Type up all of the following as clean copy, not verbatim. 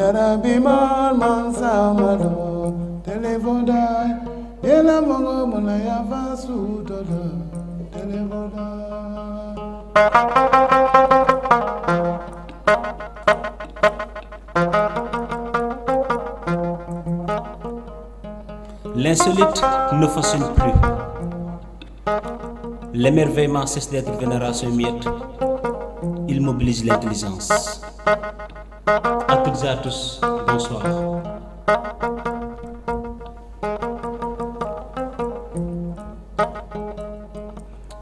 Yarabi mal man samado televoda yela mongo mona ya vasu dodo televoda. L'insolite ne fascine plus. L'émerveillement cesse d'être vénération muette. Il mobilise l'intelligence. À toutes et à tous, bonsoir.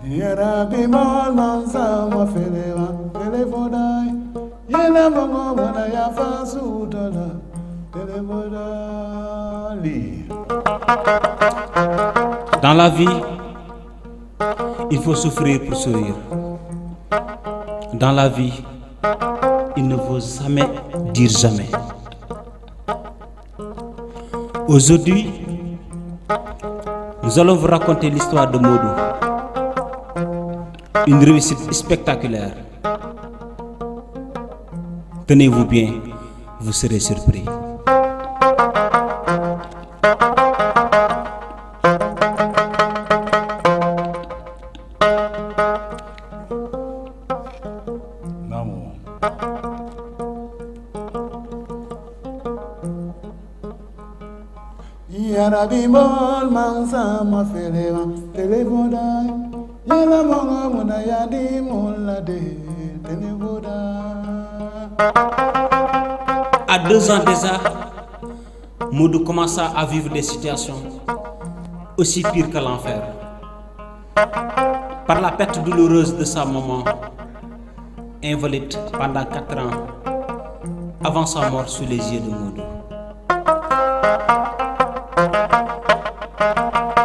Yarabi mal man sama felewa televoda yela mongo mona ya vasu dodo televoda. Dans la vie, il faut souffrir pour sourire. Dans la vie, il ne faut jamais dire jamais. Aujourd'hui, nous allons vous raconter l'histoire de Modou. Une réussite spectaculaire. Tenez-vous bien, vous serez surpris. Yarabi mal man sama felewa televoda yela mongo mona ya di molade televoda. À 2 ans déjà, Modou commença à vivre des situations aussi pires que l'enfer. Par la perte douloureuse de sa maman, invalide pendant 4 ans, avant sa mort sous les yeux de Modou.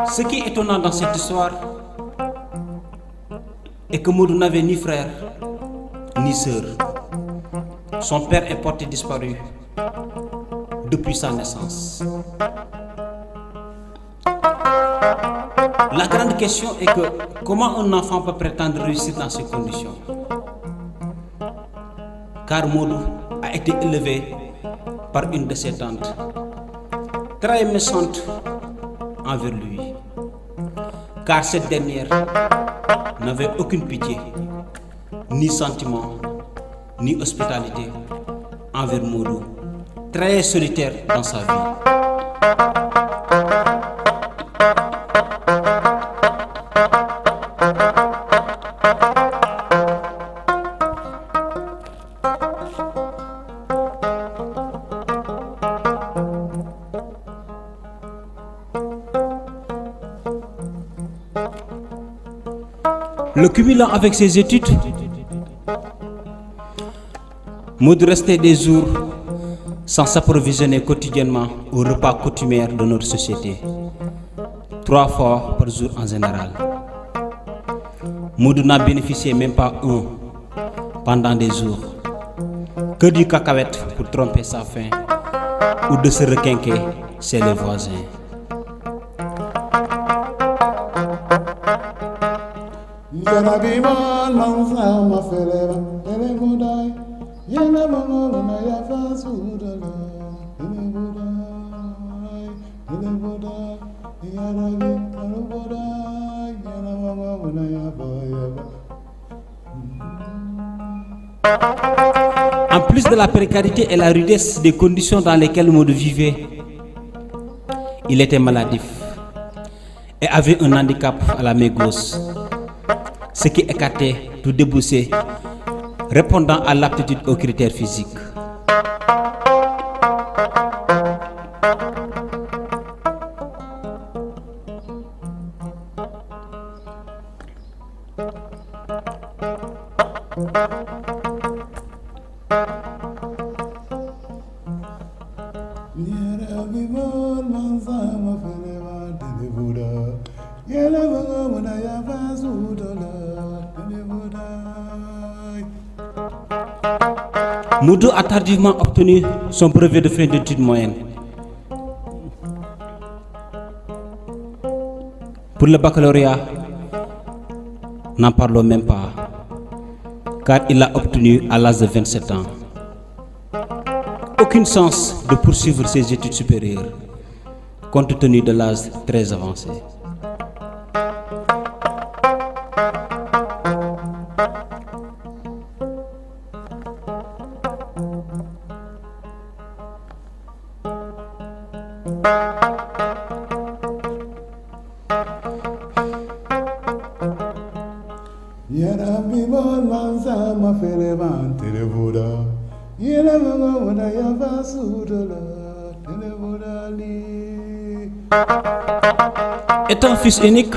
Ce qui est étonnant dans cette histoire est que Modou n'avait ni frère ni sœur. Son père est porté disparu depuis sa naissance. La grande question est que comment un enfant peut prétendre réussir dans ces conditions? Car Modou a été élevé par une de ses tantes, très méchante envers lui, car cette dernière n'avait aucune pitié, ni sentiment, ni hospitalité envers Modou, très solitaire dans sa vie. Le cumulant avec ses études, Modou restait des jours sans s'approvisionner quotidiennement au repas coutumière de notre société, 3 fois par jour en général. Modou n'a bénéficié même pas un pendant des jours, que du cacahuète pour tromper sa faim ou de se requinquer chez les voisins. Yarabi mal man sama felewa televoda yela mongo mona ya vasu dodo televoda televoda yarabi televoda yela mongo mona ya En plus de la précarité et la rudesse des conditions dans lesquelles Modou vivait, il était maladif et avait un handicap à la main gauche, ce qui écartait tout débouché répondant à l'aptitude aux critères physiques. Yarabi mal man sama felewa televoda yela mongo mona ya vasu dodo televoda. Modou a tardivement obtenu son brevet de fin d'études moyennes. Pour le baccalauréat, n'en parlons même pas, car il l'a obtenu à l'âge de 27 ans. aucun sens de poursuivre ses études supérieures, compte tenu de l'âge très avancé. Étant fils unique,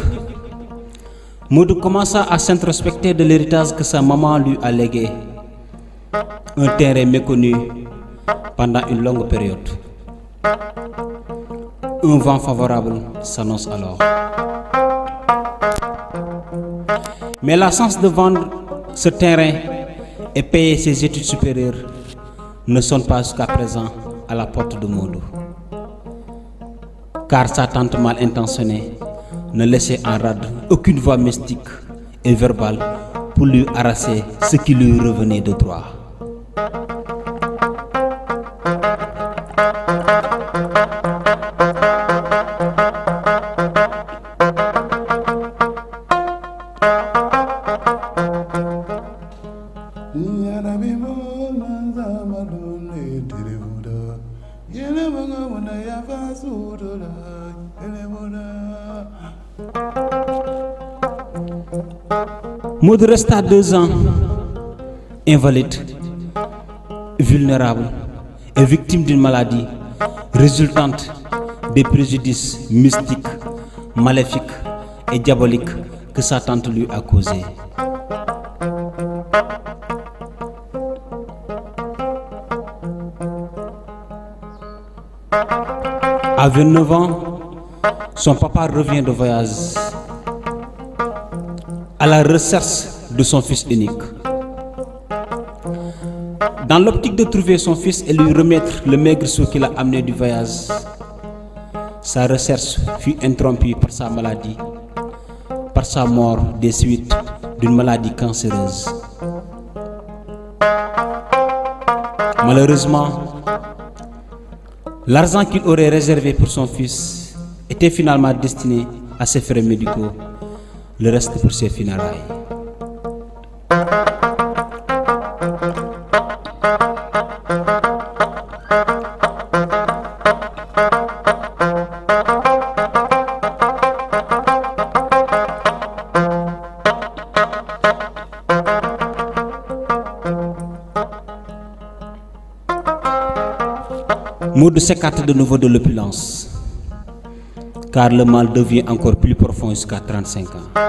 Modou commença à s'introspecter de l'héritage que sa maman lui a légué, un terrain méconnu pendant une longue période. Un vent favorable s'annonce alors. Mais la chance de vendre ce terrain et payer ses études supérieures ne sonne pas jusqu'à présent à la porte de Modou, car sa tante mal intentionnée ne laissait en rade aucune voie mystique et verbale pour lui arracher ce qui lui revenait de droit. Modou resta 2 ans invalide, vulnérable et victime d'une maladie résultante des préjudices mystiques, maléfiques et diaboliques que sa tante lui a causés. À 29 ans, son papa revient de voyage à la recherche de son fils unique. Dans l'optique de trouver son fils et lui remettre le maigre sou qu'il a amené du voyage, sa recherche fut interrompue par sa maladie, par sa mort des suites d'une maladie cancéreuse. Malheureusement, l'argent qu'il aurait réservé pour son fils était finalement destiné à ses frais médicaux, le reste pour ses funérailles. Modou s'écarte de nouveau de l'opulence, car le mal devient encore plus profond jusqu'à 35 ans.